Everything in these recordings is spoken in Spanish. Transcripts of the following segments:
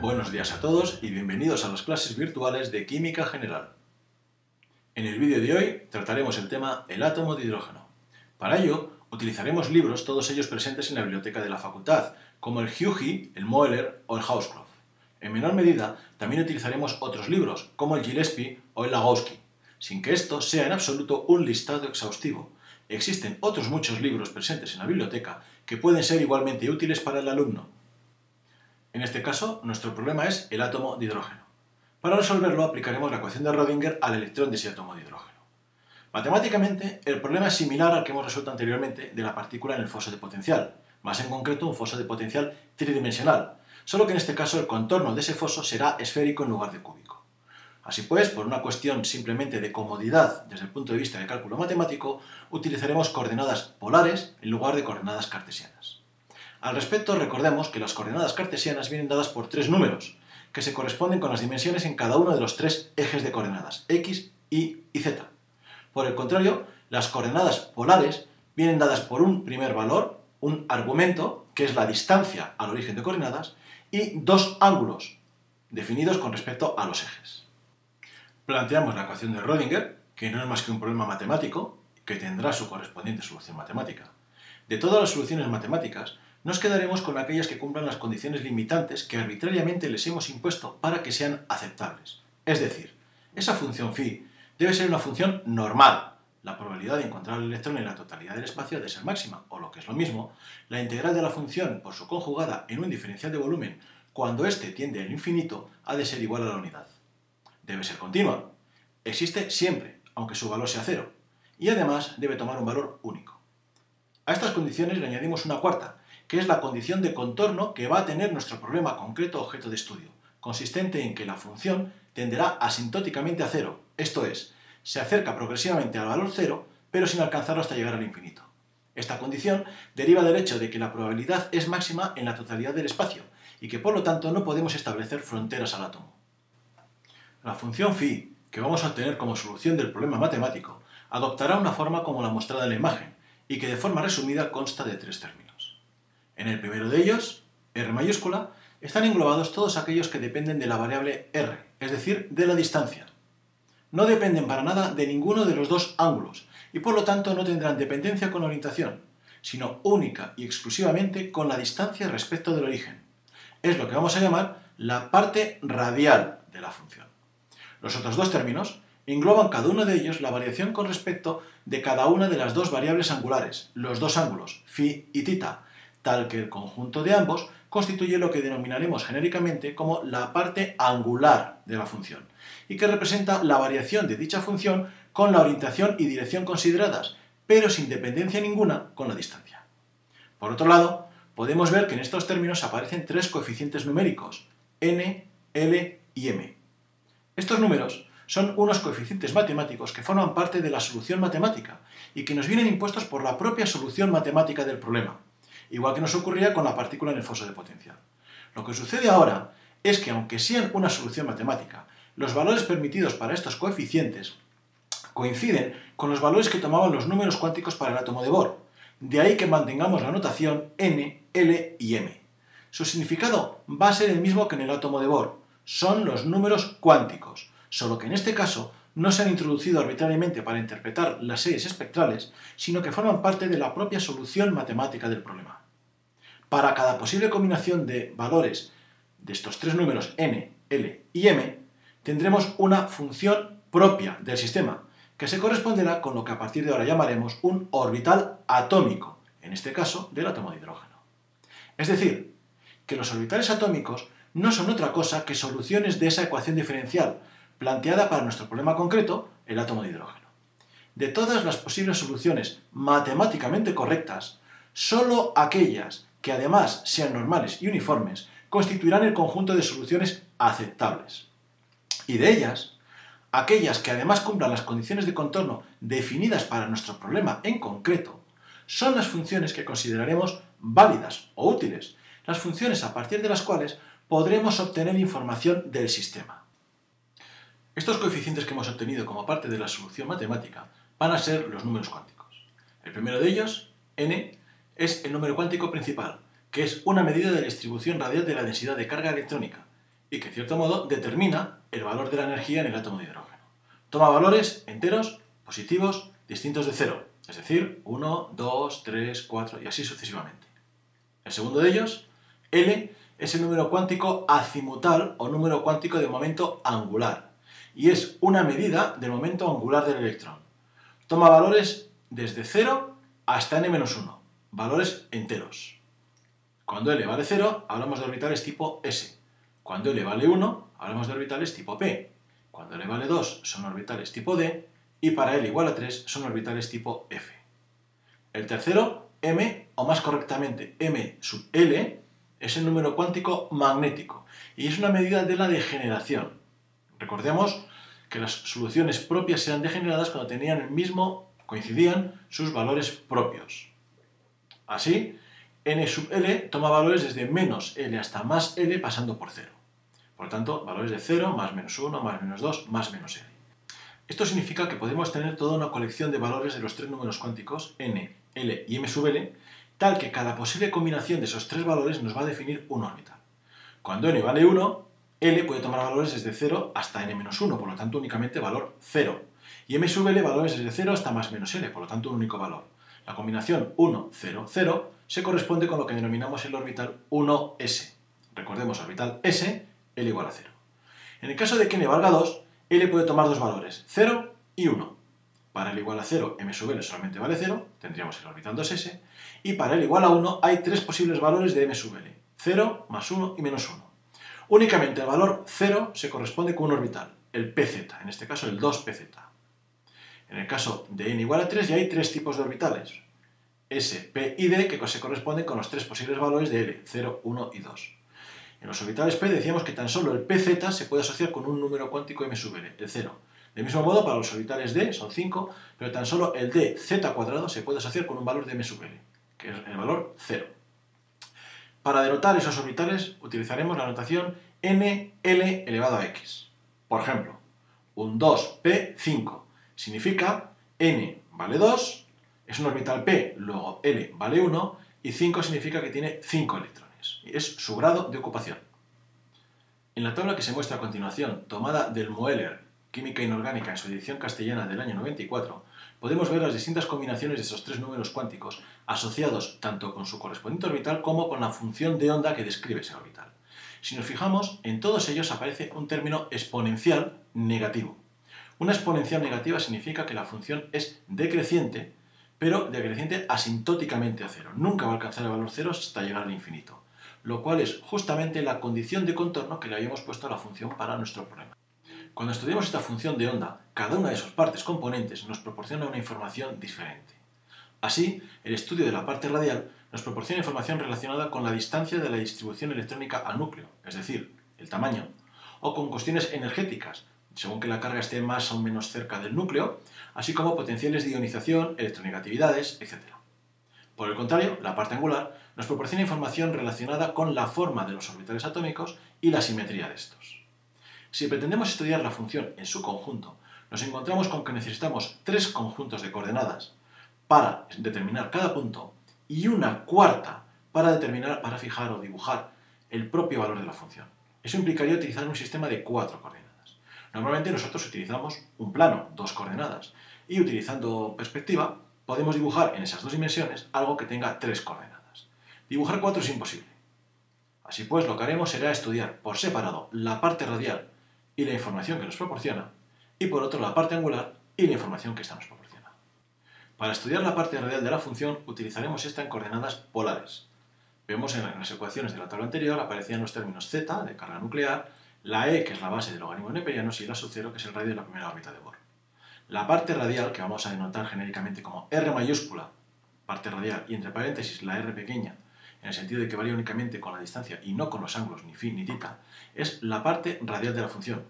Buenos días a todos y bienvenidos a las clases virtuales de Química General. En el vídeo de hoy trataremos el tema el átomo de hidrógeno. Para ello, utilizaremos libros, todos ellos presentes en la biblioteca de la facultad, como el Hugie, el Moeller o el Hausdorff. En menor medida, también utilizaremos otros libros, como el Gillespie o el Lagowski, sin que esto sea en absoluto un listado exhaustivo. Existen otros muchos libros presentes en la biblioteca que pueden ser igualmente útiles para el alumno. En este caso, nuestro problema es el átomo de hidrógeno. Para resolverlo, aplicaremos la ecuación de Rödinger al electrón de ese átomo de hidrógeno. Matemáticamente, el problema es similar al que hemos resuelto anteriormente de la partícula en el foso de potencial, más en concreto un foso de potencial tridimensional, solo que en este caso el contorno de ese foso será esférico en lugar de cúbico. Así pues, por una cuestión simplemente de comodidad desde el punto de vista del cálculo matemático, utilizaremos coordenadas polares en lugar de coordenadas cartesianas. Al respecto, recordemos que las coordenadas cartesianas vienen dadas por tres números, que se corresponden con las dimensiones en cada uno de los tres ejes de coordenadas, x, y y z. Por el contrario, las coordenadas polares vienen dadas por un primer valor, un argumento, que es la distancia al origen de coordenadas, y dos ángulos, definidos con respecto a los ejes. Planteamos la ecuación de Rödinger, que no es más que un problema matemático, que tendrá su correspondiente solución matemática. De todas las soluciones matemáticas, nos quedaremos con aquellas que cumplan las condiciones limitantes que arbitrariamente les hemos impuesto para que sean aceptables. Es decir, esa función phi debe ser una función normal. La probabilidad de encontrar el electrón en la totalidad del espacio ha de ser máxima, o lo que es lo mismo, la integral de la función por su conjugada en un diferencial de volumen cuando éste tiende al infinito ha de ser igual a la unidad. Debe ser continua. Existe siempre, aunque su valor sea cero. Y además debe tomar un valor único. A estas condiciones le añadimos una cuarta, que es la condición de contorno que va a tener nuestro problema concreto objeto de estudio, consistente en que la función tenderá asintóticamente a cero, esto es, se acerca progresivamente al valor cero, pero sin alcanzarlo hasta llegar al infinito. Esta condición deriva del hecho de que la probabilidad es máxima en la totalidad del espacio, y que por lo tanto no podemos establecer fronteras al átomo. La función phi, que vamos a obtener como solución del problema matemático, adoptará una forma como la mostrada en la imagen, y que de forma resumida consta de tres términos. En el primero de ellos, R mayúscula, están englobados todos aquellos que dependen de la variable R, es decir, de la distancia. No dependen para nada de ninguno de los dos ángulos, y por lo tanto no tendrán dependencia con la orientación, sino única y exclusivamente con la distancia respecto del origen. Es lo que vamos a llamar la parte radial de la función. Los otros dos términos engloban cada uno de ellos la variación con respecto de cada una de las dos variables angulares, los dos ángulos, phi y θ, tal que el conjunto de ambos constituye lo que denominaremos genéricamente como la parte angular de la función, y que representa la variación de dicha función con la orientación y dirección consideradas, pero sin dependencia ninguna con la distancia. Por otro lado, podemos ver que en estos términos aparecen tres coeficientes numéricos, n, l y m. Estos números son unos coeficientes matemáticos que forman parte de la solución matemática y que nos vienen impuestos por la propia solución matemática del problema, igual que nos ocurría con la partícula en el foso de potencial. Lo que sucede ahora es que, aunque sean una solución matemática, los valores permitidos para estos coeficientes coinciden con los valores que tomaban los números cuánticos para el átomo de Bohr. De ahí que mantengamos la notación n, l y m. Su significado va a ser el mismo que en el átomo de Bohr. Son los números cuánticos, solo que en este caso no se han introducido arbitrariamente para interpretar las series espectrales, sino que forman parte de la propia solución matemática del problema. Para cada posible combinación de valores de estos tres números n, l y m, tendremos una función propia del sistema, que se corresponderá con lo que a partir de ahora llamaremos un orbital atómico, en este caso del átomo de hidrógeno. Es decir, que los orbitales atómicos no son otra cosa que soluciones de esa ecuación diferencial, planteada para nuestro problema concreto, el átomo de hidrógeno. De todas las posibles soluciones matemáticamente correctas, solo aquellas que además sean normales y uniformes constituirán el conjunto de soluciones aceptables. Y de ellas, aquellas que además cumplan las condiciones de contorno definidas para nuestro problema en concreto, son las funciones que consideraremos válidas o útiles, las funciones a partir de las cuales podremos obtener información del sistema. Estos coeficientes que hemos obtenido como parte de la solución matemática van a ser los números cuánticos. El primero de ellos, n, es el número cuántico principal, que es una medida de la distribución radial de la densidad de carga electrónica, y que, en cierto modo, determina el valor de la energía en el átomo de hidrógeno. Toma valores enteros, positivos, distintos de 0, es decir, 1, 2, 3, 4 y así sucesivamente. El segundo de ellos, L, es el número cuántico azimutal o número cuántico de momento angular, y es una medida del momento angular del electrón. Toma valores desde 0 hasta n-1, valores enteros. Cuando L vale 0, hablamos de orbitales tipo S. Cuando L vale 1, hablamos de orbitales tipo P. Cuando L vale 2, son orbitales tipo D. Y para L igual a 3, son orbitales tipo F. El tercero, M, o más correctamente M sub L, es el número cuántico magnético y es una medida de la degeneración. Recordemos que las soluciones propias eran degeneradas cuando coincidían sus valores propios. Así, n sub L toma valores desde menos L hasta más L pasando por 0. Por lo tanto, valores de 0, más menos 1, más menos 2, más menos L. Esto significa que podemos tener toda una colección de valores de los tres números cuánticos, n, L y m sub L, tal que cada posible combinación de esos tres valores nos va a definir un orbital. Cuando n vale 1, L puede tomar valores desde 0 hasta n-1, por lo tanto únicamente valor 0. Y m sub L valores desde 0 hasta más menos L, por lo tanto un único valor. La combinación 1, 0, 0 se corresponde con lo que denominamos el orbital 1s. Recordemos, orbital s, L igual a 0. En el caso de que n valga 2, L puede tomar dos valores, 0 y 1. Para L igual a 0, m sub L solamente vale 0, tendríamos el orbital 2s, y para L igual a 1 hay tres posibles valores de m sub L, 0, más 1 y menos 1. Únicamente el valor 0 se corresponde con un orbital, el pz, en este caso el 2pz. En el caso de n igual a 3 ya hay tres tipos de orbitales, s, p y d, que se corresponden con los tres posibles valores de L, 0, 1 y 2. En los orbitales p decíamos que tan solo el pz se puede asociar con un número cuántico m sub L, el 0. Del mismo modo, para los orbitales d son 5, pero tan solo el dz² se puede asociar con un valor de m sub L, que es el valor 0. Para denotar esos orbitales utilizaremos la notación nl elevado a x. Por ejemplo, un 2p5 significa n vale 2, es un orbital p, luego L vale 1, y 5 significa que tiene 5 electrones. Y es su grado de ocupación. En la tabla que se muestra a continuación, tomada del Moeller, Química Inorgánica, en su edición castellana del año 94, podemos ver las distintas combinaciones de esos tres números cuánticos asociados tanto con su correspondiente orbital como con la función de onda que describe ese orbital. Si nos fijamos, en todos ellos aparece un término exponencial negativo. Una exponencial negativa significa que la función es decreciente, pero decreciente asintóticamente a 0. Nunca va a alcanzar el valor 0 hasta llegar al infinito, lo cual es justamente la condición de contorno que le habíamos puesto a la función para nuestro problema. Cuando estudiamos esta función de onda, cada una de sus partes componentes nos proporciona una información diferente. Así, el estudio de la parte radial nos proporciona información relacionada con la distancia de la distribución electrónica al núcleo, es decir, el tamaño, o con cuestiones energéticas, según que la carga esté más o menos cerca del núcleo, así como potenciales de ionización, electronegatividades, etc. Por el contrario, la parte angular nos proporciona información relacionada con la forma de los orbitales atómicos y la simetría de estos. Si pretendemos estudiar la función en su conjunto, nos encontramos con que necesitamos tres conjuntos de coordenadas para determinar cada punto y una cuarta para fijar o dibujar el propio valor de la función. Eso implicaría utilizar un sistema de 4 coordenadas. Normalmente nosotros utilizamos un plano, 2 coordenadas, y utilizando perspectiva podemos dibujar en esas dos dimensiones algo que tenga 3 coordenadas. Dibujar 4 es imposible. Así pues, lo que haremos será estudiar por separado la parte radial y la información que nos proporciona, y por otro la parte angular y la información que ésta nos proporciona. Para estudiar la parte radial de la función utilizaremos esta en coordenadas polares. Vemos en las ecuaciones de la tabla anterior aparecían los términos z, de carga nuclear, la e, que es la base de logaritmos neperianos, y la sub 0, que es el radio de la primera órbita de Bohr. La parte radial, que vamos a denotar genéricamente como R mayúscula, parte radial, y entre paréntesis la R pequeña, en el sentido de que varía únicamente con la distancia y no con los ángulos ni phi ni tita, es la parte radial de la función.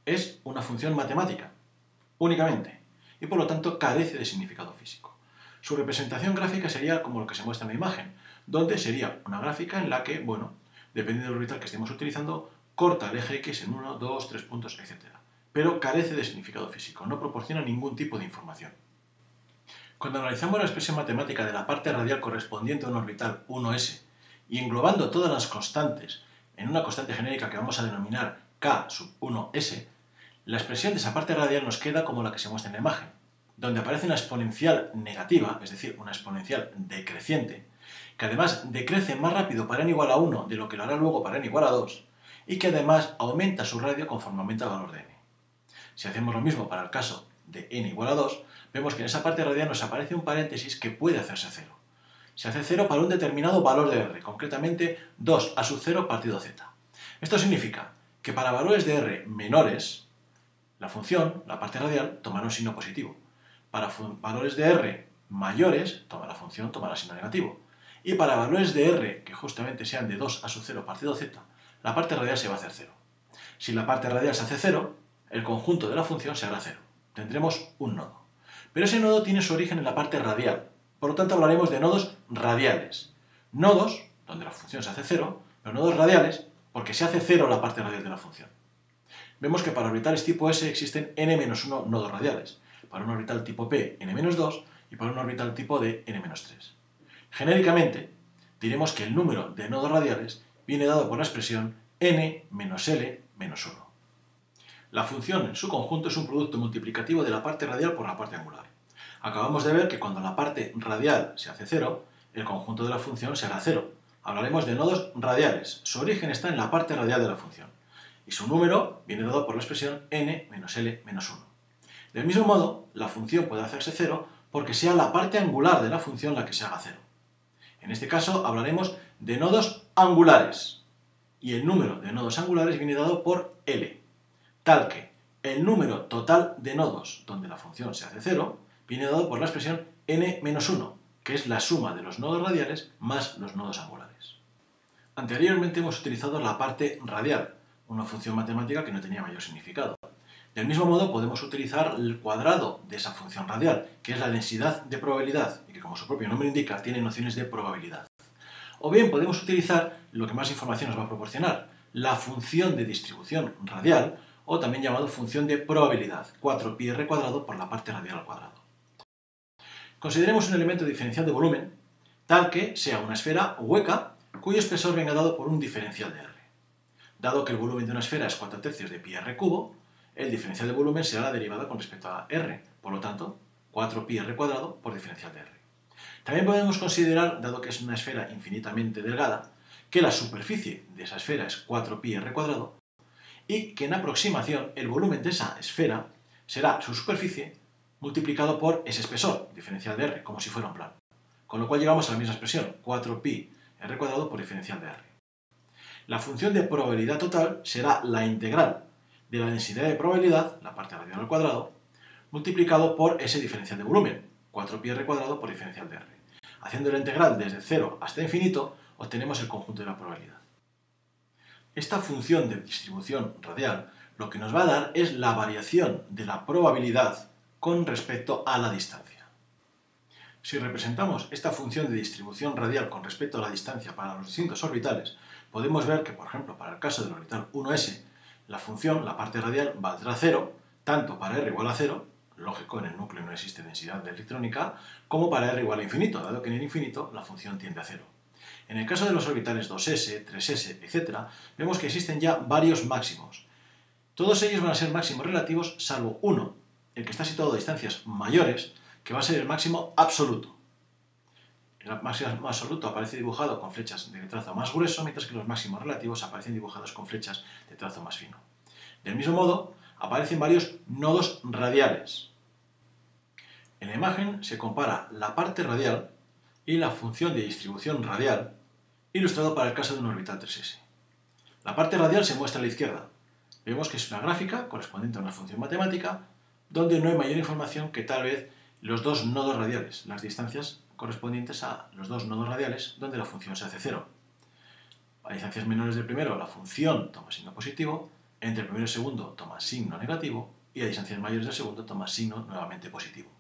Es una función matemática, únicamente, y por lo tanto carece de significado físico. Su representación gráfica sería como lo que se muestra en la imagen, donde sería una gráfica en la que, bueno, dependiendo del orbital que estemos utilizando, corta el eje X en 1, 2, 3 puntos, etc. Pero carece de significado físico, no proporciona ningún tipo de información. Cuando analizamos la expresión matemática de la parte radial correspondiente a un orbital 1s y englobando todas las constantes en una constante genérica que vamos a denominar k sub 1s, la expresión de esa parte radial nos queda como la que se muestra en la imagen, donde aparece una exponencial negativa, es decir, una exponencial decreciente, que además decrece más rápido para n igual a 1 de lo que lo hará luego para n igual a 2, y que además aumenta su radio conforme aumenta el valor de n. Si hacemos lo mismo para el caso de n igual a 2, vemos que en esa parte radial nos aparece un paréntesis que puede hacerse 0. Se hace 0 para un determinado valor de r, concretamente 2 a sub 0 partido z. Esto significa que para valores de r menores, la función, la parte radial, tomará un signo positivo. Para valores de r mayores, la función tomará signo negativo. Y para valores de r que justamente sean de 2 a sub 0 partido z, la parte radial se va a hacer 0. Si la parte radial se hace 0, el conjunto de la función se hará 0. Tendremos un nodo. Pero ese nodo tiene su origen en la parte radial. Por lo tanto, hablaremos de nodos radiales. Nodos, donde la función se hace 0, pero nodos radiales, porque se hace 0 la parte radial de la función. Vemos que para orbitales tipo S existen n-1 nodos radiales, para un orbital tipo P n-2 y para un orbital tipo D n-3. Genéricamente, diremos que el número de nodos radiales viene dado por la expresión n-l-1. La función en su conjunto es un producto multiplicativo de la parte radial por la parte angular. Acabamos de ver que cuando la parte radial se hace 0, el conjunto de la función será 0. Hablaremos de nodos radiales. Su origen está en la parte radial de la función. Y su número viene dado por la expresión n-l-1. Del mismo modo, la función puede hacerse 0 porque sea la parte angular de la función la que se haga 0. En este caso hablaremos de nodos angulares. Y el número de nodos angulares viene dado por L. Tal que el número total de nodos donde la función se hace 0 viene dado por la expresión n-1, que es la suma de los nodos radiales más los nodos angulares. Anteriormente hemos utilizado la parte radial, una función matemática que no tenía mayor significado. Del mismo modo podemos utilizar el cuadrado de esa función radial, que es la densidad de probabilidad, y que como su propio nombre indica, tiene nociones de probabilidad. O bien podemos utilizar lo que más información nos va a proporcionar, la función de distribución radial, o también llamado función de probabilidad, 4πr² por la parte radial al cuadrado. Consideremos un elemento diferencial de volumen, tal que sea una esfera hueca, cuyo espesor venga dado por un diferencial de r. Dado que el volumen de una esfera es 4/3 de πr², el diferencial de volumen será la derivada con respecto a r, por lo tanto, 4πr² por diferencial de r. También podemos considerar, dado que es una esfera infinitamente delgada, que la superficie de esa esfera es 4πr² y que en aproximación el volumen de esa esfera será su superficie multiplicado por ese espesor, diferencial de r, como si fuera un plano. Con lo cual llegamos a la misma expresión, 4πr² por diferencial de r. La función de probabilidad total será la integral de la densidad de probabilidad, la parte radial al cuadrado, multiplicado por ese diferencial de volumen, 4πr² por diferencial de r. Haciendo la integral desde 0 hasta infinito, obtenemos el conjunto de la probabilidad. Esta función de distribución radial lo que nos va a dar es la variación de la probabilidad con respecto a la distancia. Si representamos esta función de distribución radial con respecto a la distancia para los distintos orbitales, podemos ver que, por ejemplo, para el caso del orbital 1s, la función, la parte radial, valdrá 0, tanto para r igual a 0, lógico, en el núcleo no existe densidad de electrónica, como para r igual a infinito, dado que en el infinito la función tiende a 0. En el caso de los orbitales 2s, 3s, etc., vemos que existen ya varios máximos. Todos ellos van a ser máximos relativos, salvo uno, el que está situado a distancias mayores, que va a ser el máximo absoluto. El máximo absoluto aparece dibujado con flechas de trazo más grueso, mientras que los máximos relativos aparecen dibujados con flechas de trazo más fino. Del mismo modo, aparecen varios nodos radiales. En la imagen se compara la parte radial y la función de distribución radial, ilustrado para el caso de un orbital 3s. La parte radial se muestra a la izquierda. Vemos que es una gráfica correspondiente a una función matemática, donde no hay mayor información que tal vez los dos nodos radiales, las distancias correspondientes a los dos nodos radiales, donde la función se hace 0. A distancias menores del primero, la función toma signo positivo, entre el primero y el segundo toma signo negativo, y a distancias mayores del segundo toma signo nuevamente positivo.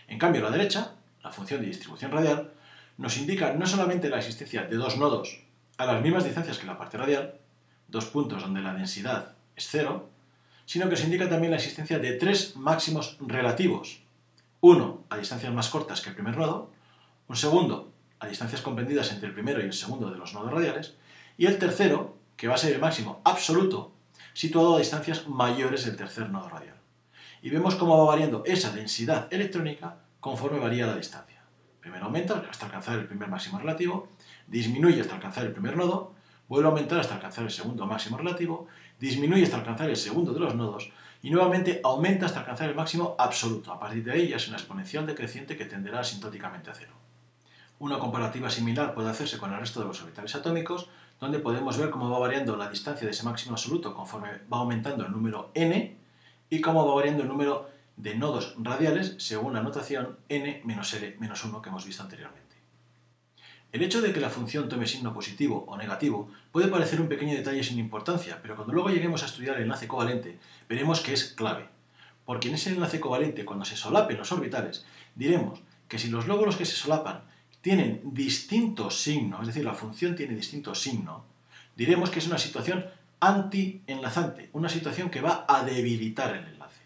En cambio, a la derecha, la función de distribución radial, nos indica no solamente la existencia de dos nodos a las mismas distancias que la parte radial, dos puntos donde la densidad es 0, sino que nos indica también la existencia de tres máximos relativos. Uno a distancias más cortas que el primer nodo, un segundo a distancias comprendidas entre el primero y el segundo de los nodos radiales, y el tercero que va a ser el máximo absoluto, situado a distancias mayores del tercer nodo radial. Y vemos cómo va variando esa densidad electrónica conforme varía la distancia. Primero aumenta hasta alcanzar el primer máximo relativo, disminuye hasta alcanzar el primer nodo, vuelve a aumentar hasta alcanzar el segundo máximo relativo, disminuye hasta alcanzar el segundo de los nodos y nuevamente aumenta hasta alcanzar el máximo absoluto. A partir de ahí ya es una exponencial decreciente que tenderá asintóticamente a cero. Una comparativa similar puede hacerse con el resto de los orbitales atómicos, donde podemos ver cómo va variando la distancia de ese máximo absoluto conforme va aumentando el número n y cómo va variando el número de nodos radiales según la notación n-l-1 que hemos visto anteriormente. El hecho de que la función tome signo positivo o negativo puede parecer un pequeño detalle sin importancia, pero cuando luego lleguemos a estudiar el enlace covalente veremos que es clave, porque en ese enlace covalente, cuando se solapen los orbitales, diremos que si los lóbulos que se solapan tienen distinto signo, es decir, la función tiene distinto signo, diremos que es una situación anti-enlazante, una situación que va a debilitar el enlace.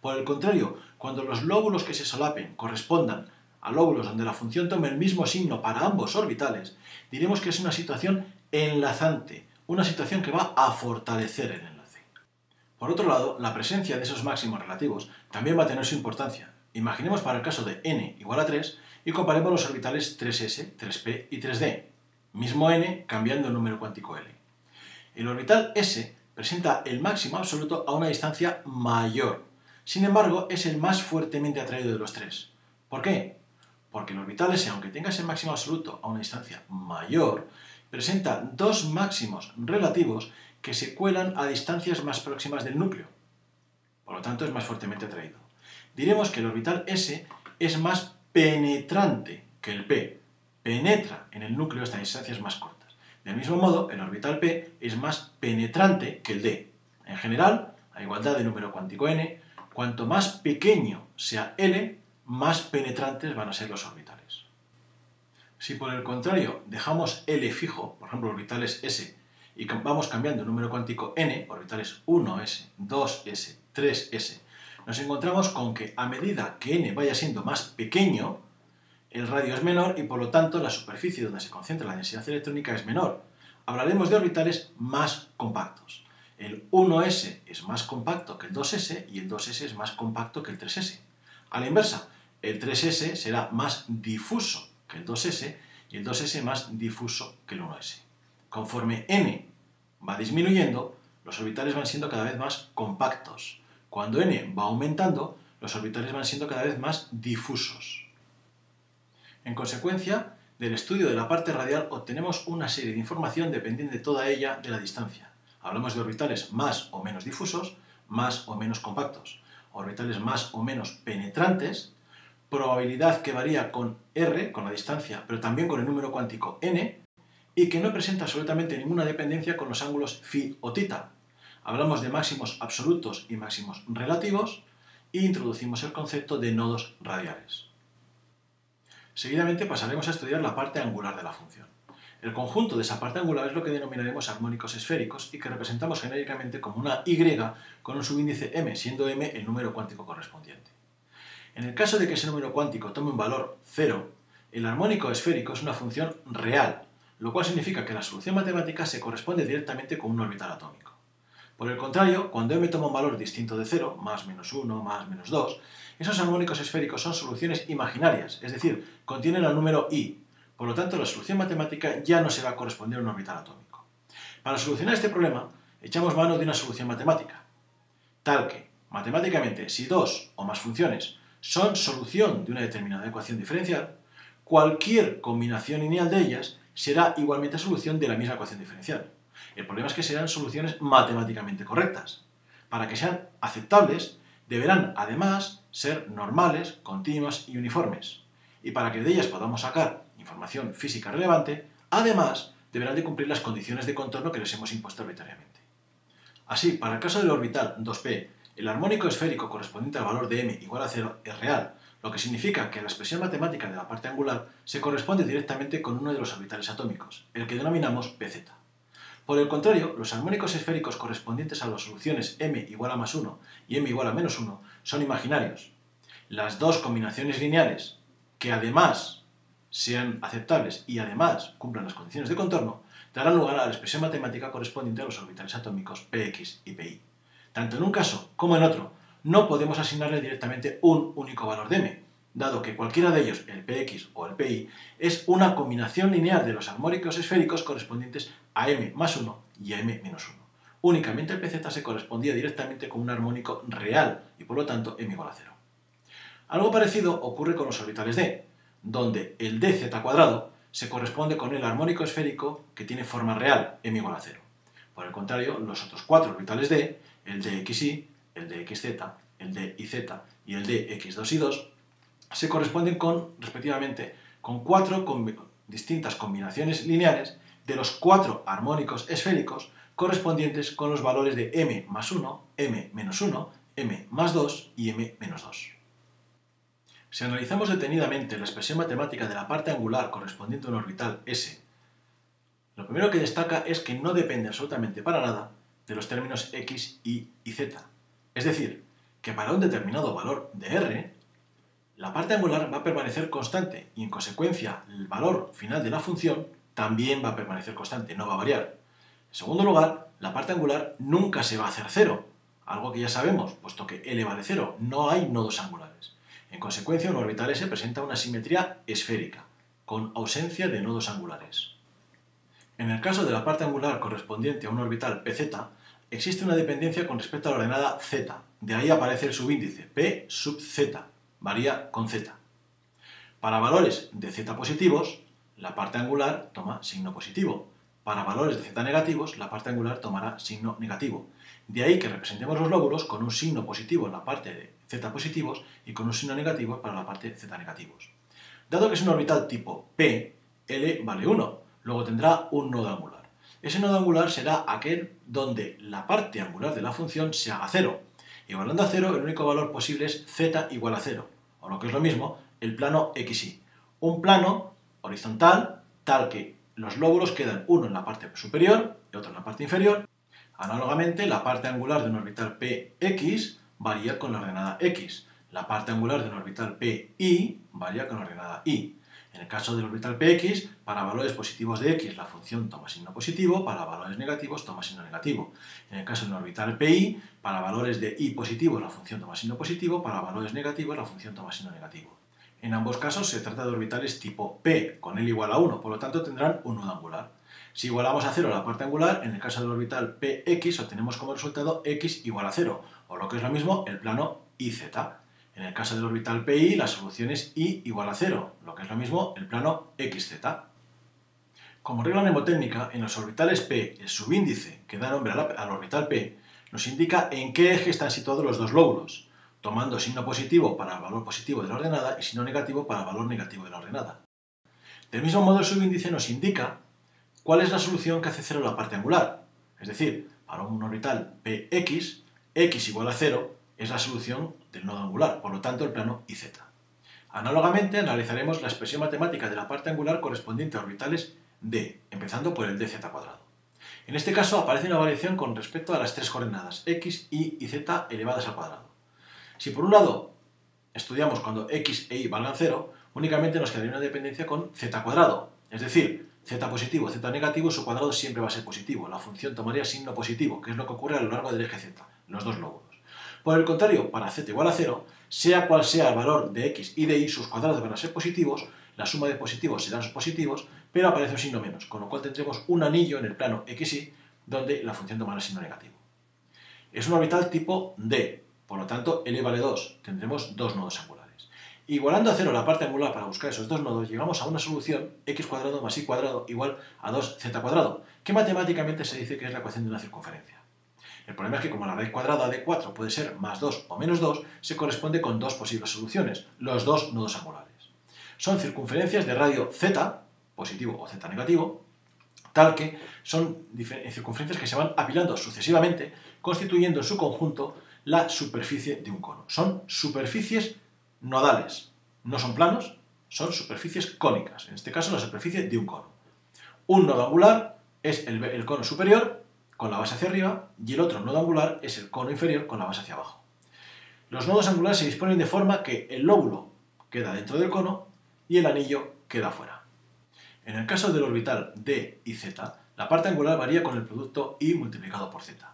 Por el contrario, cuando los lóbulos que se solapen correspondan a lóbulos donde la función tome el mismo signo para ambos orbitales, diremos que es una situación enlazante, una situación que va a fortalecer el enlace. Por otro lado, la presencia de esos máximos relativos también va a tener su importancia. Imaginemos para el caso de n igual a 3 y comparemos los orbitales 3s, 3p y 3d, mismo n cambiando el número cuántico L. El orbital s presenta el máximo absoluto a una distancia mayor, sin embargo es el más fuertemente atraído de los tres. ¿Por qué? Porque el orbital s, aunque tenga ese máximo absoluto a una distancia mayor, presenta dos máximos relativos que se cuelan a distancias más próximas del núcleo. Por lo tanto, es más fuertemente atraído. Diremos que el orbital s es más penetrante que el p. Penetra en el núcleo hasta distancias más cortas. Del mismo modo, el orbital p es más penetrante que el d. En general, a igualdad de número cuántico n, cuanto más pequeño sea L, más penetrantes van a ser los orbitales. Si por el contrario dejamos L fijo, por ejemplo orbitales S, y vamos cambiando el número cuántico n, orbitales 1s, 2s, 3s, nos encontramos con que a medida que n vaya siendo más pequeño, el radio es menor y por lo tanto la superficie donde se concentra la densidad electrónica es menor. Hablaremos de orbitales más compactos. El 1s es más compacto que el 2s y el 2s es más compacto que el 3s. A la inversa, el 3s será más difuso que el 2s y el 2s más difuso que el 1s. Conforme n va disminuyendo, los orbitales van siendo cada vez más compactos. Cuando n va aumentando, los orbitales van siendo cada vez más difusos. En consecuencia, del estudio de la parte radial obtenemos una serie de información dependiendo de toda ella de la distancia. Hablamos de orbitales más o menos difusos, más o menos compactos, orbitales más o menos penetrantes, probabilidad que varía con r, con la distancia, pero también con el número cuántico n, y que no presenta absolutamente ninguna dependencia con los ángulos phi o θ. Hablamos de máximos absolutos y máximos relativos, e introducimos el concepto de nodos radiales. Seguidamente pasaremos a estudiar la parte angular de la función. El conjunto de esa parte angular es lo que denominaremos armónicos esféricos y que representamos genéricamente como una y con un subíndice m, siendo m el número cuántico correspondiente. En el caso de que ese número cuántico tome un valor 0, el armónico esférico es una función real, lo cual significa que la solución matemática se corresponde directamente con un orbital atómico. Por el contrario, cuando m toma un valor distinto de 0, más menos 1, más menos 2, esos armónicos esféricos son soluciones imaginarias, es decir, contienen el número i. Por lo tanto, la solución matemática ya no se va a corresponder a un orbital atómico. Para solucionar este problema, echamos mano de una solución matemática, tal que, matemáticamente, si dos o más funciones son solución de una determinada ecuación diferencial, cualquier combinación lineal de ellas será igualmente solución de la misma ecuación diferencial. El problema es que serán soluciones matemáticamente correctas. Para que sean aceptables, deberán además ser normales, continuas y uniformes. Y para que de ellas podamos sacar información física relevante, además deberán de cumplir las condiciones de contorno que les hemos impuesto arbitrariamente. Así, para el caso del orbital 2p, el armónico esférico correspondiente al valor de m igual a 0 es real, lo que significa que la expresión matemática de la parte angular se corresponde directamente con uno de los orbitales atómicos, el que denominamos pz. Por el contrario, los armónicos esféricos correspondientes a las soluciones m igual a más 1 y m igual a menos 1 son imaginarios. Las dos combinaciones lineales que además sean aceptables y además cumplan las condiciones de contorno, darán lugar a la expresión matemática correspondiente a los orbitales atómicos Px y Pi. Tanto en un caso como en otro, no podemos asignarle directamente un único valor de m, dado que cualquiera de ellos, el Px o el Pi, es una combinación lineal de los armónicos esféricos correspondientes a m más 1 y a m menos 1. Únicamente el Pz se correspondía directamente con un armónico real y por lo tanto m igual a 0. Algo parecido ocurre con los orbitales d, donde el dz cuadrado se corresponde con el armónico esférico que tiene forma real, m igual a 0. Por el contrario, los otros cuatro orbitales d, el dxy, el dxz, el diz y el dx2 y 2, se corresponden respectivamente con cuatro distintas combinaciones lineales de los cuatro armónicos esféricos correspondientes con los valores de m más 1, m menos 1, m más 2 y m menos 2. Si analizamos detenidamente la expresión matemática de la parte angular correspondiente a un orbital S, lo primero que destaca es que no depende absolutamente para nada de los términos x, y z. Es decir, que para un determinado valor de r, la parte angular va a permanecer constante y en consecuencia el valor final de la función también va a permanecer constante, no va a variar. En segundo lugar, la parte angular nunca se va a hacer cero, algo que ya sabemos, puesto que L vale 0, no hay nodos angulares. En consecuencia, un orbital S presenta una simetría esférica, con ausencia de nodos angulares. En el caso de la parte angular correspondiente a un orbital PZ, existe una dependencia con respecto a la ordenada Z, de ahí aparece el subíndice P sub Z, varía con Z. Para valores de Z positivos, la parte angular toma signo positivo. Para valores de Z negativos, la parte angular tomará signo negativo. De ahí que representemos los lóbulos con un signo positivo en la parte de Z positivos y con un signo negativo para la parte de Z negativos. Dado que es un orbital tipo P, L vale 1, luego tendrá un nodo angular. Ese nodo angular será aquel donde la parte angular de la función se haga 0. Igualando a 0, el único valor posible es Z igual a 0, o lo que es lo mismo, el plano XY. Un plano horizontal tal que los lóbulos quedan uno en la parte superior y otro en la parte inferior. Análogamente, la parte angular de un orbital Px varía con la ordenada x. La parte angular de un orbital Pi varía con la ordenada y. En el caso del orbital Px, para valores positivos de x la función toma signo positivo, para valores negativos toma signo negativo. En el caso del orbital Pi, para valores de y positivos la función toma signo positivo, para valores negativos la función toma signo negativo. En ambos casos se trata de orbitales tipo P, con L igual a 1, por lo tanto tendrán un nodo angular. Si igualamos a 0 la parte angular, en el caso del orbital Px obtenemos como resultado x igual a 0, o lo que es lo mismo, el plano IZ. En el caso del orbital Pi, la solución es y igual a 0, lo que es lo mismo, el plano XZ. Como regla mnemotécnica, en los orbitales P, el subíndice que da nombre al orbital P nos indica en qué eje están situados los dos lóbulos, tomando signo positivo para el valor positivo de la ordenada y signo negativo para el valor negativo de la ordenada. Del mismo modo, el subíndice nos indica cuál es la solución que hace 0 la parte angular. Es decir, para un orbital Px, x igual a 0 es la solución del nodo angular, por lo tanto el plano IZ. Análogamente, analizaremos la expresión matemática de la parte angular correspondiente a orbitales d, empezando por el dz cuadrado. En este caso aparece una variación con respecto a las tres coordenadas x, y z elevadas al cuadrado. Si por un lado estudiamos cuando x e y valgan 0, únicamente nos quedaría una dependencia con z cuadrado, es decir, z positivo, z negativo, su cuadrado siempre va a ser positivo. La función tomaría signo positivo, que es lo que ocurre a lo largo del eje z, los dos lóbulos. Por el contrario, para z igual a 0, sea cual sea el valor de x y de y, sus cuadrados van a ser positivos, la suma de positivos serán positivos, pero aparece un signo menos, con lo cual tendremos un anillo en el plano xy, donde la función tomará signo negativo. Es un orbital tipo d, por lo tanto L vale 2, tendremos dos nodos angulares. Igualando a 0 la parte angular para buscar esos dos nodos, llegamos a una solución x cuadrado más y cuadrado igual a 2z cuadrado, que matemáticamente se dice que es la ecuación de una circunferencia. El problema es que como la raíz cuadrada de 4 puede ser más 2 o menos 2, se corresponde con dos posibles soluciones, los dos nodos angulares. Son circunferencias de radio z, positivo o z negativo, tal que son circunferencias que se van apilando sucesivamente, constituyendo en su conjunto la superficie de un cono. Son superficies nodales, no son planos, son superficies cónicas, en este caso la superficie de un cono. Un nodo angular es el cono superior con la base hacia arriba y el otro nodo angular es el cono inferior con la base hacia abajo. Los nodos angulares se disponen de forma que el lóbulo queda dentro del cono y el anillo queda fuera. En el caso del orbital d y z, La parte angular varía con el producto y multiplicado por z.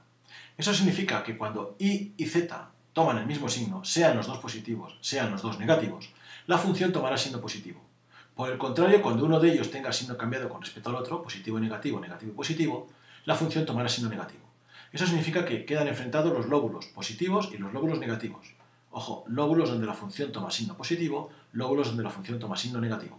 Eso significa que cuando y z toman el mismo signo, sean los dos positivos, sean los dos negativos, la función tomará signo positivo. Por el contrario, cuando uno de ellos tenga el signo cambiado con respecto al otro, positivo y negativo, negativo y positivo, la función tomará signo negativo. Eso significa que quedan enfrentados los lóbulos positivos y los lóbulos negativos. Ojo, lóbulos donde la función toma signo positivo, lóbulos donde la función toma signo negativo.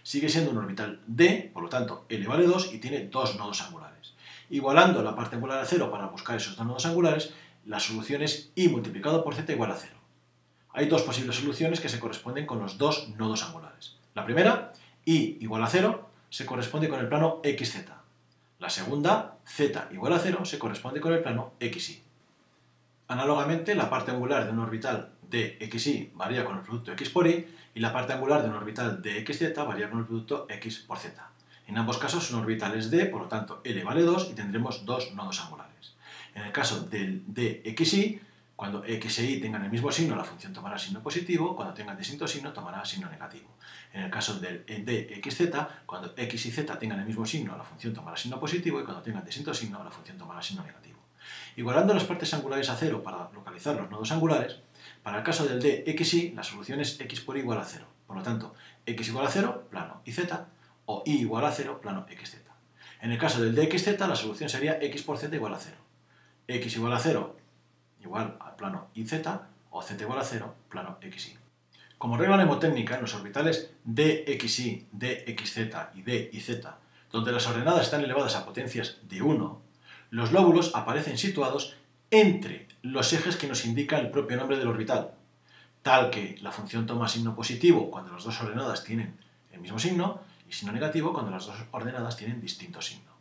Sigue siendo un orbital D, por lo tanto, L vale 2 y tiene dos nodos angulares. Igualando la parte angular a 0 para buscar esos dos nodos angulares, la solución es I multiplicado por Z igual a 0. Hay dos posibles soluciones que se corresponden con los dos nodos angulares. La primera, I igual a 0, se corresponde con el plano XZ. La segunda, Z igual a 0, se corresponde con el plano XY. Análogamente, la parte angular de un orbital de XY varía con el producto X por Y y la parte angular de un orbital de XZ varía con el producto X por Z. En ambos casos son orbitales D, por lo tanto L vale 2 y tendremos dos nodos angulares. En el caso del DXY, cuando X e Y tengan el mismo signo, la función tomará signo positivo, cuando tengan distinto signo, tomará signo negativo. En el caso del DXZ, cuando X y Z tengan el mismo signo, la función tomará signo positivo y cuando tengan distinto signo, la función tomará signo negativo. Igualando las partes angulares a 0 para localizar los nodos angulares, para el caso del DXY, la solución es X por Y igual a 0. Por lo tanto, X igual a 0, plano YZ, o Y igual a 0, plano XZ. En el caso del DXZ, la solución sería X por Z igual a 0. X igual a 0 igual al plano YZ, o Z igual a 0, plano XY. Como regla mnemotécnica, en los orbitales DXY, DXZ y DYZ, donde las ordenadas están elevadas a potencias de 1, los lóbulos aparecen situados entre los ejes que nos indica el propio nombre del orbital, tal que la función toma signo positivo cuando las dos ordenadas tienen el mismo signo y signo negativo cuando las dos ordenadas tienen distinto signo.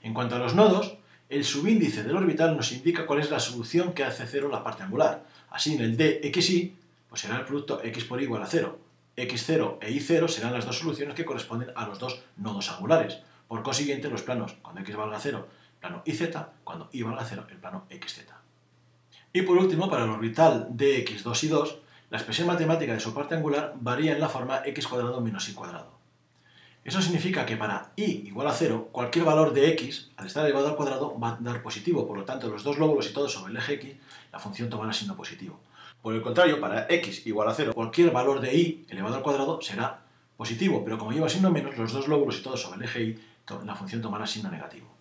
En cuanto a los nodos, el subíndice del orbital nos indica cuál es la solución que hace 0 la parte angular. Así, en el DXY, pues será el producto X por Y igual a 0. X0 e Y0 serán las dos soluciones que corresponden a los dos nodos angulares. Por consiguiente, los planos, cuando X valga 0, plano YZ, cuando Y valga 0, el plano XZ. Y por último, para el orbital DX2 y 2, la expresión matemática de su parte angular varía en la forma x cuadrado menos y cuadrado. Eso significa que para y igual a 0, cualquier valor de x, al estar elevado al cuadrado, va a dar positivo. Por lo tanto, los dos lóbulos y todo sobre el eje x, la función tomará signo positivo. Por el contrario, para x igual a 0, cualquier valor de y elevado al cuadrado será positivo, pero como lleva signo menos, los dos lóbulos y todo sobre el eje y, la función tomará signo negativo.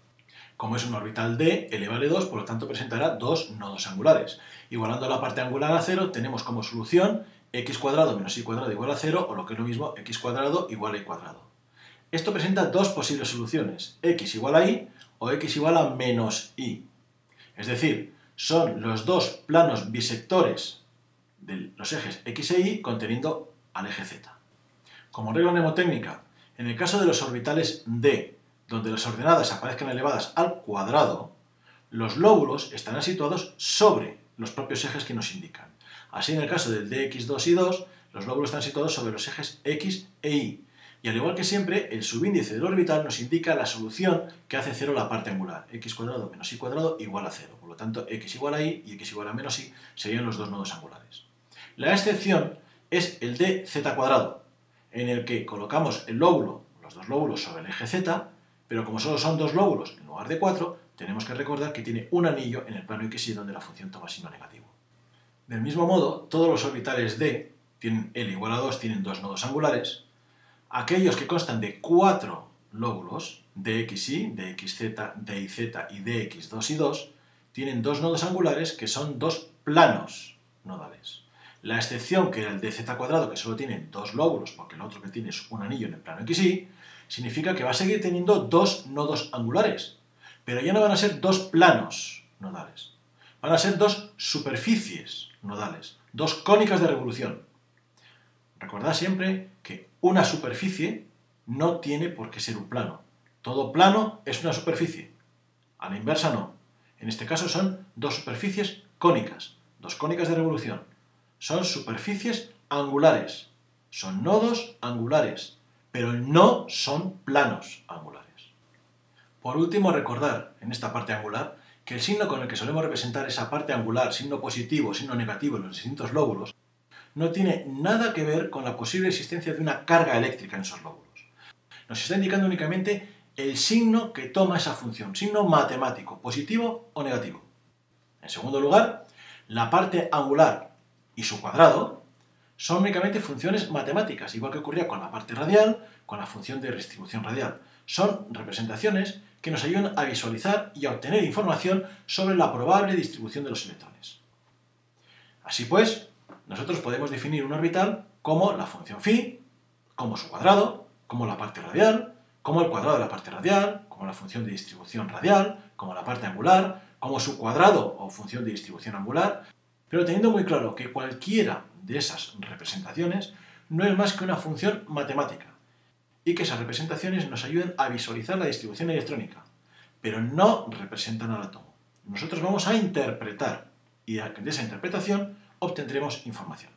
Como es un orbital D, L vale 2, por lo tanto presentará dos nodos angulares. Igualando la parte angular a 0, tenemos como solución x cuadrado menos y cuadrado igual a 0, o lo que es lo mismo, x cuadrado igual a y cuadrado. Esto presenta dos posibles soluciones, x igual a y o x igual a menos y. Es decir, son los dos planos bisectores de los ejes x e y conteniendo al eje z. Como regla mnemotécnica, en el caso de los orbitales D, donde las ordenadas aparezcan elevadas al cuadrado, los lóbulos estarán situados sobre los propios ejes que nos indican. Así, en el caso del DX2 y 2, los lóbulos están situados sobre los ejes x e y. Y al igual que siempre, el subíndice del orbital nos indica la solución que hace 0 la parte angular, x cuadrado menos y cuadrado igual a 0. Por lo tanto, x igual a y y x igual a menos y serían los dos nodos angulares. La excepción es el de z cuadrado, en el que colocamos el lóbulo, los dos lóbulos sobre el eje z, pero como solo son dos lóbulos en lugar de 4, tenemos que recordar que tiene un anillo en el plano XY donde la función toma signo negativo. Del mismo modo, todos los orbitales D tienen L igual a 2, tienen dos nodos angulares. Aquellos que constan de 4 lóbulos, DXY, DXZ, DYZ y DX2 y 2, tienen dos nodos angulares que son dos planos nodales. La excepción, que era el de z cuadrado, que solo tiene dos lóbulos, porque el otro que tiene es un anillo en el plano XY, significa que va a seguir teniendo dos nodos angulares, pero ya no van a ser dos planos nodales, van a ser dos superficies nodales, dos cónicas de revolución. Recordad siempre que una superficie no tiene por qué ser un plano. Todo plano es una superficie. A la inversa no. En este caso son dos superficies cónicas, dos cónicas de revolución. Son superficies angulares. Son nodos angulares, pero no son planos angulares. Por último, recordar en esta parte angular que el signo con el que solemos representar esa parte angular, signo positivo, signo negativo en los distintos lóbulos, no tiene nada que ver con la posible existencia de una carga eléctrica en esos lóbulos. Nos está indicando únicamente el signo que toma esa función, signo matemático, positivo o negativo. En segundo lugar, la parte angular y su cuadrado son únicamente funciones matemáticas, igual que ocurría con la parte radial, con la función de distribución radial. Son representaciones que nos ayudan a visualizar y a obtener información sobre la probable distribución de los electrones. Así pues, nosotros podemos definir un orbital como la función phi, como su cuadrado, como la parte radial, como el cuadrado de la parte radial, como la función de distribución radial, como la parte angular, como su cuadrado o función de distribución angular, pero teniendo muy claro que cualquiera de esas representaciones no es más que una función matemática y que esas representaciones nos ayudan a visualizar la distribución electrónica, pero no representan al átomo. Nosotros vamos a interpretar y de esa interpretación obtendremos información.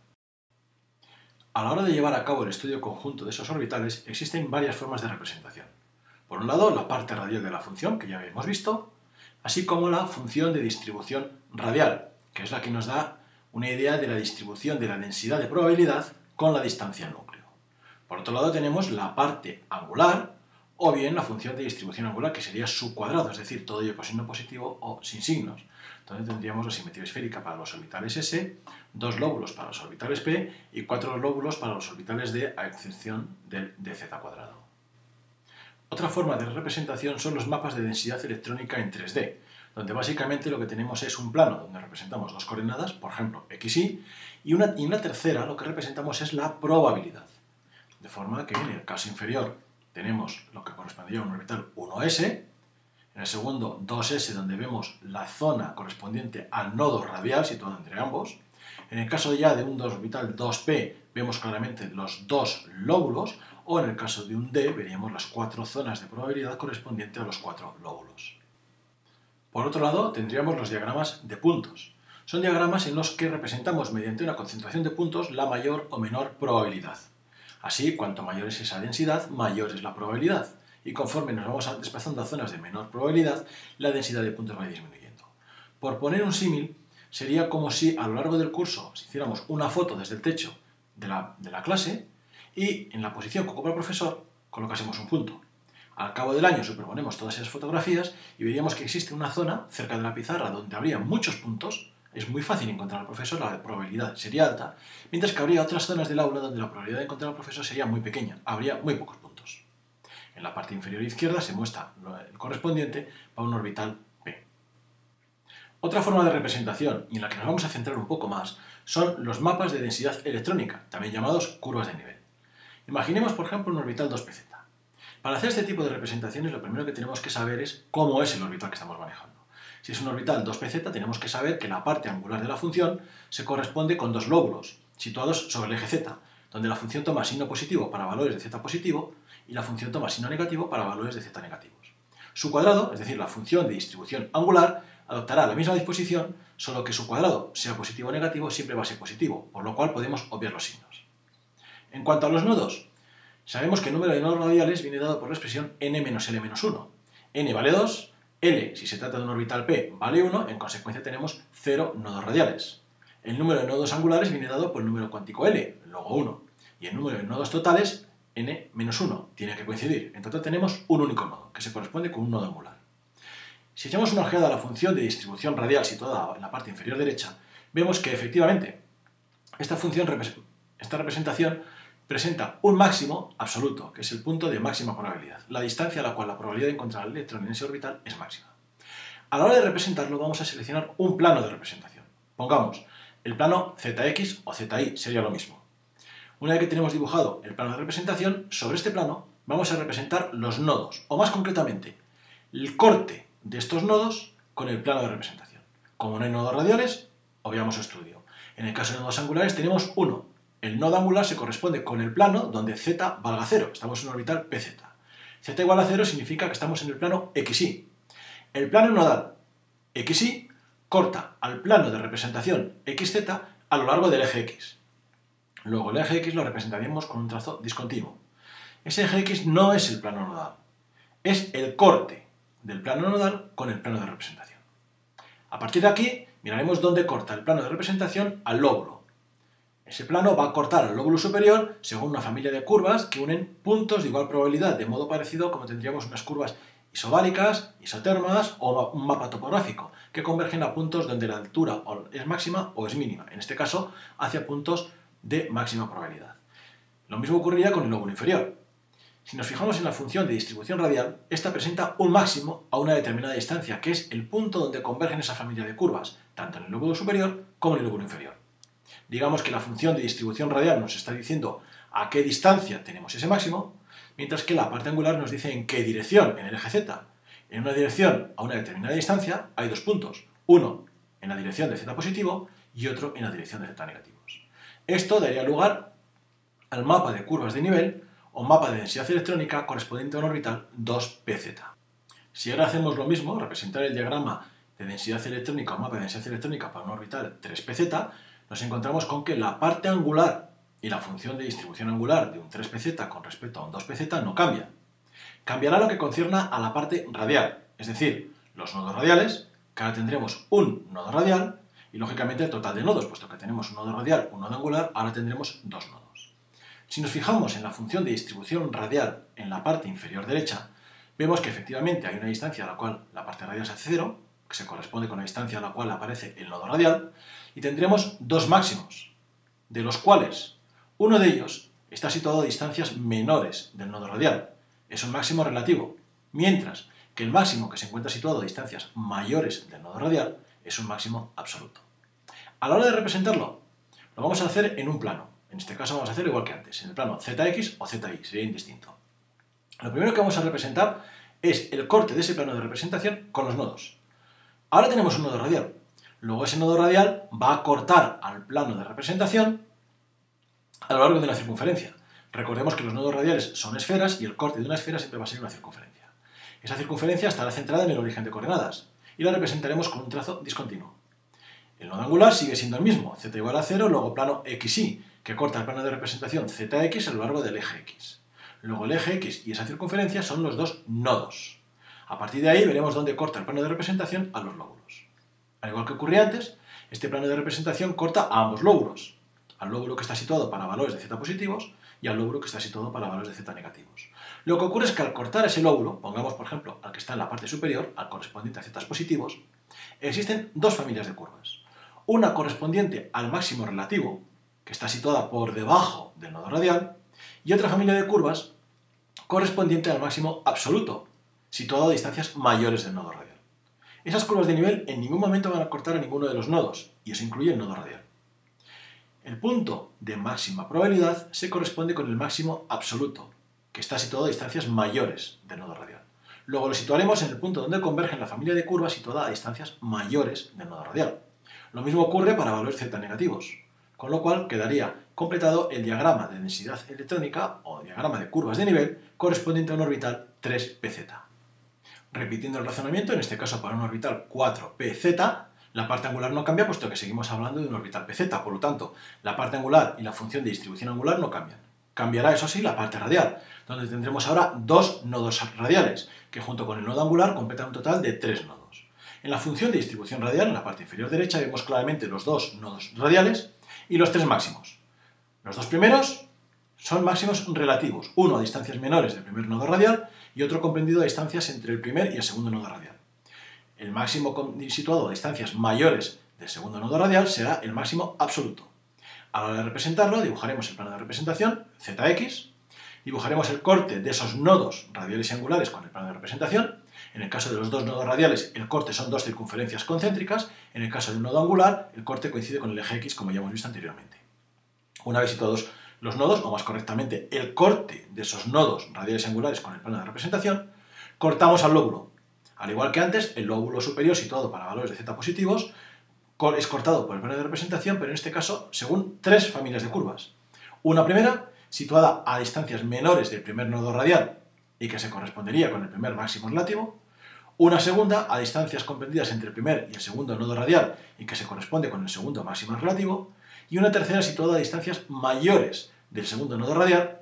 A la hora de llevar a cabo el estudio conjunto de esos orbitales existen varias formas de representación. Por un lado, la parte radial de la función, que ya hemos visto, así como la función de distribución radial, que es la que nos da una idea de la distribución de la densidad de probabilidad con la distancia al núcleo. Por otro lado tenemos la parte angular, o bien la función de distribución angular, que sería su cuadrado, es decir, todo ello con signo positivo o sin signos. Entonces tendríamos la simetría esférica para los orbitales S, 2 lóbulos para los orbitales P y 4 lóbulos para los orbitales D, a excepción del dz cuadrado. Otra forma de representación son los mapas de densidad electrónica en 3D, donde básicamente lo que tenemos es un plano donde representamos dos coordenadas, por ejemplo, x, y en la tercera lo que representamos es la probabilidad. De forma que en el caso inferior tenemos lo que correspondería a un orbital 1s, en el segundo 2s, donde vemos la zona correspondiente al nodo radial situado entre ambos. En el caso ya de un orbital 2p vemos claramente los dos lóbulos, o en el caso de un D veríamos las 4 zonas de probabilidad correspondientes a los 4 lóbulos. Por otro lado, tendríamos los diagramas de puntos. Son diagramas en los que representamos mediante una concentración de puntos la mayor o menor probabilidad. Así, cuanto mayor es esa densidad, mayor es la probabilidad. Y conforme nos vamos desplazando a zonas de menor probabilidad, la densidad de puntos va disminuyendo. Por poner un símil, sería como si a lo largo del curso si hiciéramos una foto desde el techo de la clase y en la posición que ocupa el profesor colocásemos un punto. Al cabo del año superponemos todas esas fotografías y veríamos que existe una zona cerca de la pizarra donde habría muchos puntos. Es muy fácil encontrar al profesor, la probabilidad sería alta, mientras que habría otras zonas del aula donde la probabilidad de encontrar al profesor sería muy pequeña, habría muy pocos puntos. En la parte inferior izquierda se muestra el correspondiente para un orbital P. Otra forma de representación, y en la que nos vamos a centrar un poco más, son los mapas de densidad electrónica, también llamados curvas de nivel. Imaginemos, por ejemplo, un orbital 2pz. Para hacer este tipo de representaciones, lo primero que tenemos que saber es cómo es el orbital que estamos manejando. Si es un orbital 2pz, tenemos que saber que la parte angular de la función se corresponde con dos lóbulos, situados sobre el eje z, donde la función toma signo positivo para valores de z positivo y la función toma signo negativo para valores de z negativos. Su cuadrado, es decir, la función de distribución angular, adoptará la misma disposición, solo que su cuadrado, sea positivo o negativo, siempre va a ser positivo, por lo cual podemos obviar los signos. En cuanto a los nodos, sabemos que el número de nodos radiales viene dado por la expresión n menos L menos 1. N vale 2, L, si se trata de un orbital P, vale 1, en consecuencia tenemos 0 nodos radiales. El número de nodos angulares viene dado por el número cuántico L, luego 1. Y el número de nodos totales, n menos 1, tiene que coincidir. En total tenemos un único nodo, que se corresponde con un nodo angular. Si echamos una ojeada a la función de distribución radial situada en la parte inferior derecha, vemos que efectivamente esta representación presenta un máximo absoluto, que es el punto de máxima probabilidad, la distancia a la cual la probabilidad de encontrar al electrón en ese orbital es máxima. A la hora de representarlo vamos a seleccionar un plano de representación. Pongamos el plano ZX o ZY, sería lo mismo. Una vez que tenemos dibujado el plano de representación, sobre este plano vamos a representar los nodos, o más concretamente, el corte de estos nodos con el plano de representación. Como no hay nodos radiales, obviamos su estudio. En el caso de nodos angulares tenemos uno. El nodo angular se corresponde con el plano donde z valga 0. Estamos en un orbital pz. Z igual a 0 significa que estamos en el plano xy. El plano nodal xy corta al plano de representación xz a lo largo del eje x. Luego el eje x lo representaríamos con un trazo discontinuo. Ese eje x no es el plano nodal, es el corte del plano nodal con el plano de representación. A partir de aquí miraremos dónde corta el plano de representación al lóbulo. Ese plano va a cortar al lóbulo superior según una familia de curvas que unen puntos de igual probabilidad, de modo parecido como tendríamos unas curvas isobáricas, isotermas o un mapa topográfico, que convergen a puntos donde la altura es máxima o es mínima, en este caso hacia puntos de máxima probabilidad. Lo mismo ocurriría con el lóbulo inferior. Si nos fijamos en la función de distribución radial, esta presenta un máximo a una determinada distancia, que es el punto donde convergen esa familia de curvas, tanto en el lóbulo superior como en el lóbulo inferior. Digamos que la función de distribución radial nos está diciendo a qué distancia tenemos ese máximo, mientras que la parte angular nos dice en qué dirección, en el eje z. En una dirección a una determinada distancia hay dos puntos, uno en la dirección de z positivo y otro en la dirección de z negativos. Esto daría lugar al mapa de curvas de nivel o mapa de densidad electrónica correspondiente a una orbital 2pz. Si ahora hacemos lo mismo, representar el diagrama de densidad electrónica o mapa de densidad electrónica para una orbital 3pz, nos encontramos con que la parte angular y la función de distribución angular de un 3pz con respecto a un 2pz no cambian. Cambiará lo que concierne a la parte radial, es decir, los nodos radiales, que ahora tendremos un nodo radial, y lógicamente el total de nodos, puesto que tenemos un nodo radial, un nodo angular, ahora tendremos dos nodos. Si nos fijamos en la función de distribución radial en la parte inferior derecha, vemos que efectivamente hay una distancia a la cual la parte radial se hace 0, que se corresponde con la distancia a la cual aparece el nodo radial, y tendremos dos máximos, de los cuales uno de ellos está situado a distancias menores del nodo radial. Es un máximo relativo, mientras que el máximo que se encuentra situado a distancias mayores del nodo radial es un máximo absoluto. A la hora de representarlo, lo vamos a hacer en un plano. En este caso vamos a hacerlo igual que antes, en el plano ZX o ZY, sería indistinto. Lo primero que vamos a representar es el corte de ese plano de representación con los nodos. Ahora tenemos un nodo radial. Luego ese nodo radial va a cortar al plano de representación a lo largo de una circunferencia. Recordemos que los nodos radiales son esferas y el corte de una esfera siempre va a ser una circunferencia. Esa circunferencia estará centrada en el origen de coordenadas y la representaremos con un trazo discontinuo. El nodo angular sigue siendo el mismo, z igual a 0, luego plano xy, que corta el plano de representación zx a lo largo del eje x. Luego el eje x y esa circunferencia son los dos nodos. A partir de ahí veremos dónde corta el plano de representación a los lóbulos. Al igual que ocurría antes, este plano de representación corta a ambos lóbulos, al lóbulo que está situado para valores de z positivos y al lóbulo que está situado para valores de z negativos. Lo que ocurre es que al cortar ese lóbulo, pongamos por ejemplo al que está en la parte superior, al correspondiente a z positivos, existen dos familias de curvas. Una correspondiente al máximo relativo, que está situada por debajo del nodo radial, y otra familia de curvas correspondiente al máximo absoluto, situado a distancias mayores del nodo radial. Esas curvas de nivel en ningún momento van a cortar a ninguno de los nodos, y eso incluye el nodo radial. El punto de máxima probabilidad se corresponde con el máximo absoluto, que está situado a distancias mayores del nodo radial. Luego lo situaremos en el punto donde convergen la familia de curvas situada a distancias mayores del nodo radial. Lo mismo ocurre para valores z negativos, con lo cual quedaría completado el diagrama de densidad electrónica o diagrama de curvas de nivel correspondiente a una orbital 3pz. Repitiendo el razonamiento, en este caso para una orbital 4pz, la parte angular no cambia puesto que seguimos hablando de una orbital pz, por lo tanto, la parte angular y la función de distribución angular no cambian. Cambiará, eso sí, la parte radial, donde tendremos ahora dos nodos radiales, que junto con el nodo angular completan un total de 3 nodos. En la función de distribución radial, en la parte inferior derecha, vemos claramente los dos nodos radiales y los tres máximos. Los dos primeros son máximos relativos, uno a distancias menores del primer nodo radial y otro comprendido a distancias entre el primer y el segundo nodo radial. El máximo situado a distancias mayores del segundo nodo radial será el máximo absoluto. A la hora de representarlo, dibujaremos el plano de representación, ZX, dibujaremos el corte de esos nodos radiales y angulares con el plano de representación. En el caso de los dos nodos radiales, el corte son dos circunferencias concéntricas. En el caso de un nodo angular, el corte coincide con el eje X, como ya hemos visto anteriormente. Una vez situados los nodos, o más correctamente, el corte de esos nodos radiales y angulares con el plano de representación, cortamos al lóbulo. Al igual que antes, el lóbulo superior situado para valores de z positivos es cortado por el plano de representación, pero en este caso según tres familias de curvas. Una primera, situada a distancias menores del primer nodo radial y que se correspondería con el primer máximo relativo. Una segunda, a distancias comprendidas entre el primer y el segundo nodo radial y que se corresponde con el segundo máximo relativo. Y una tercera, situada a distancias mayores del segundo nodo radial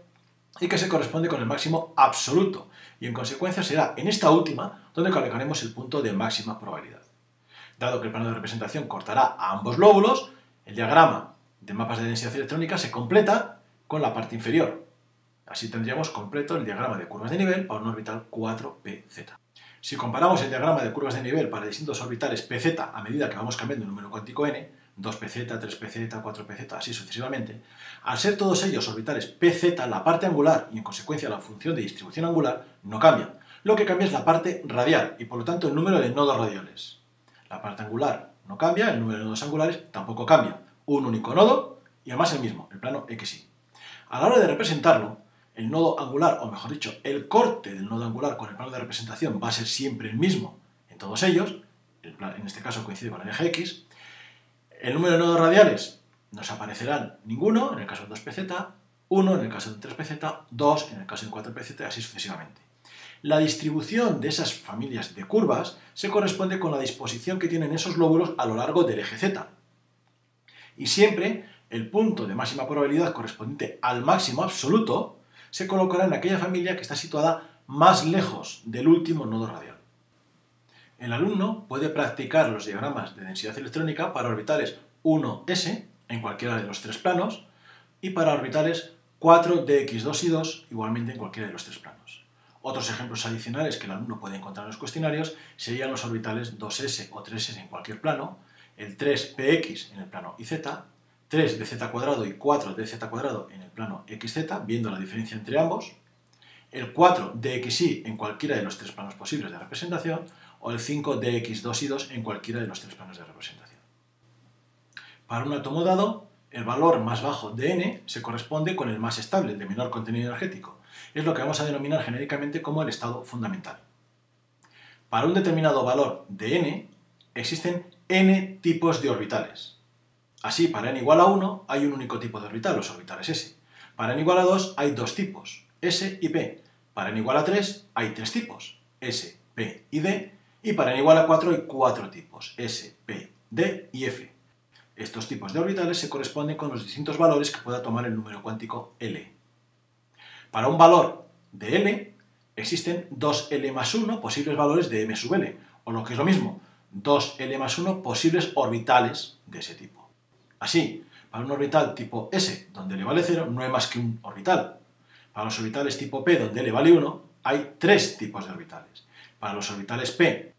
y que se corresponde con el máximo absoluto. Y en consecuencia será en esta última donde colocaremos el punto de máxima probabilidad. Dado que el plano de representación cortará a ambos lóbulos, el diagrama de mapas de densidad electrónica se completa con la parte inferior. Así tendríamos completo el diagrama de curvas de nivel para un orbital 4pz. Si comparamos el diagrama de curvas de nivel para distintos orbitales pz a medida que vamos cambiando el número cuántico n, 2pz, 3pz, 4pz, así sucesivamente, al ser todos ellos orbitales pz, la parte angular y en consecuencia la función de distribución angular no cambia. Lo que cambia es la parte radial y por lo tanto el número de nodos radiales. La parte angular no cambia, el número de nodos angulares tampoco cambia. Un único nodo y además el mismo, el plano xy. A la hora de representarlo, el nodo angular, o mejor dicho, el corte del nodo angular con el plano de representación va a ser siempre el mismo en todos ellos, en este caso coincide con el eje x. El número de nodos radiales nos aparecerán ninguno, en el caso de 2pz, 1 en el caso de 3pz, 2 en el caso de 4pz, así sucesivamente. La distribución de esas familias de curvas se corresponde con la disposición que tienen esos lóbulos a lo largo del eje z. Y siempre el punto de máxima probabilidad correspondiente al máximo absoluto se colocará en aquella familia que está situada más lejos del último nodo radial. El alumno puede practicar los diagramas de densidad electrónica para orbitales 1s en cualquiera de los tres planos y para orbitales 4dx2 y 2 igualmente en cualquiera de los tres planos. Otros ejemplos adicionales que el alumno puede encontrar en los cuestionarios serían los orbitales 2s o 3s en cualquier plano, el 3px en el plano iz, 3 de z cuadrado y 4 de z cuadrado en el plano xz, viendo la diferencia entre ambos, el 4 de xy en cualquiera de los tres planos posibles de representación, o el 5 de x2 y 2 en cualquiera de los tres planos de representación. Para un átomo dado, el valor más bajo de n se corresponde con el más estable, el de menor contenido energético. Es lo que vamos a denominar genéricamente como el estado fundamental. Para un determinado valor de n, existen n tipos de orbitales. Así, para n igual a 1 hay un único tipo de orbital, los orbitales s. Para n igual a 2 hay dos tipos, s y p. Para n igual a 3 hay tres tipos, s, p y d. Y para n igual a 4 hay cuatro tipos, s, p, d y f. Estos tipos de orbitales se corresponden con los distintos valores que pueda tomar el número cuántico L. Para un valor de L, existen 2L más 1 posibles valores de m sub L, o lo que es lo mismo, 2L más 1 posibles orbitales de ese tipo. Así, para un orbital tipo S, donde L vale 0, no hay más que un orbital. Para los orbitales tipo P, donde L vale 1, hay tres tipos de orbitales. Para los orbitales P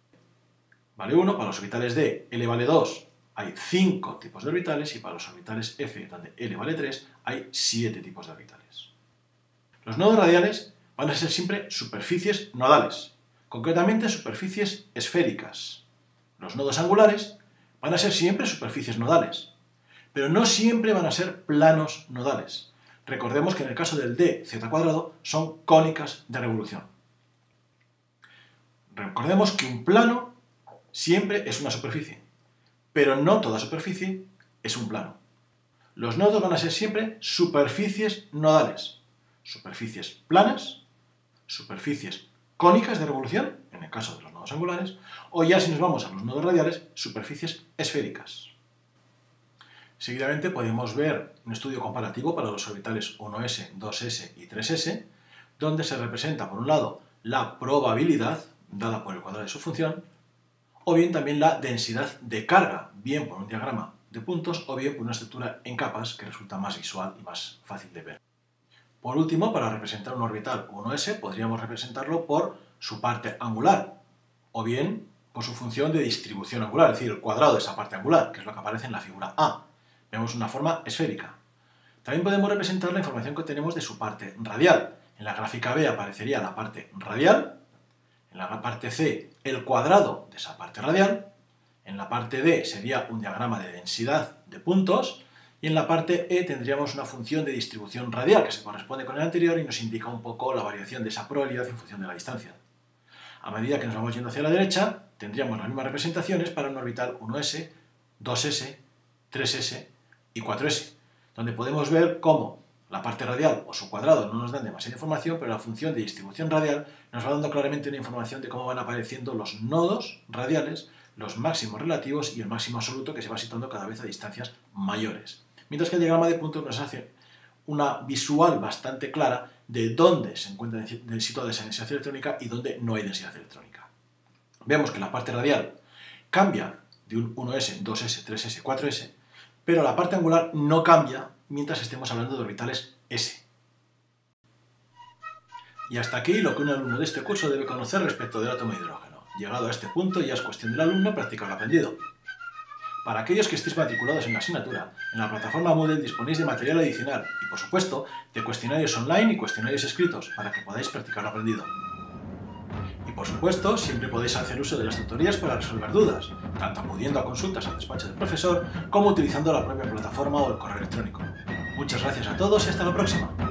vale 1, para los orbitales D, L vale 2, hay 5 tipos de orbitales, y para los orbitales F, donde L vale 3, hay 7 tipos de orbitales. Los nodos radiales van a ser siempre superficies nodales, concretamente superficies esféricas. Los nodos angulares van a ser siempre superficies nodales, pero no siempre van a ser planos nodales. Recordemos que en el caso del dz² son cónicas de revolución. Recordemos que un plano siempre es una superficie, pero no toda superficie es un plano. Los nodos van a ser siempre superficies nodales, superficies planas, superficies cónicas de revolución, en el caso de los nodos angulares, o ya si nos vamos a los nodos radiales, superficies esféricas. Seguidamente podemos ver un estudio comparativo para los orbitales 1s, 2s y 3s, donde se representa por un lado la probabilidad dada por el cuadrado de su función, o bien también la densidad de carga, bien por un diagrama de puntos o bien por una estructura en capas que resulta más visual y más fácil de ver. Por último, para representar un orbital 1s podríamos representarlo por su parte angular, o bien por su función de distribución angular, es decir, el cuadrado de esa parte angular, que es lo que aparece en la figura A. Vemos una forma esférica. También podemos representar la información que tenemos de su parte radial. En la gráfica B aparecería la parte radial, en la parte C el cuadrado de esa parte radial, en la parte D sería un diagrama de densidad de puntos, y en la parte E tendríamos una función de distribución radial que se corresponde con el anterior y nos indica un poco la variación de esa probabilidad en función de la distancia. A medida que nos vamos yendo hacia la derecha, tendríamos las mismas representaciones para un orbital 1s, 2s, 3s y 4s, donde podemos ver cómo la parte radial o su cuadrado no nos dan demasiada información, pero la función de distribución radial nos va dando claramente una información de cómo van apareciendo los nodos radiales, los máximos relativos y el máximo absoluto que se va situando cada vez a distancias mayores. Mientras que el diagrama de puntos nos hace una visual bastante clara de dónde se encuentra situada esa densidad electrónica y dónde no hay densidad electrónica. Vemos que la parte radial cambia de un 1s, 2s, 3s, 4s, pero la parte angular no cambia mientras estemos hablando de orbitales s. Y hasta aquí lo que un alumno de este curso debe conocer respecto del átomo de hidrógeno. Llegado a este punto ya es cuestión del alumno practicar lo aprendido. Para aquellos que estéis matriculados en la asignatura, en la plataforma Moodle disponéis de material adicional y, por supuesto, de cuestionarios online y cuestionarios escritos para que podáis practicar lo aprendido. Y, por supuesto, siempre podéis hacer uso de las tutorías para resolver dudas, tanto acudiendo a consultas al despacho del profesor como utilizando la propia plataforma o el correo electrónico. Muchas gracias a todos y hasta la próxima.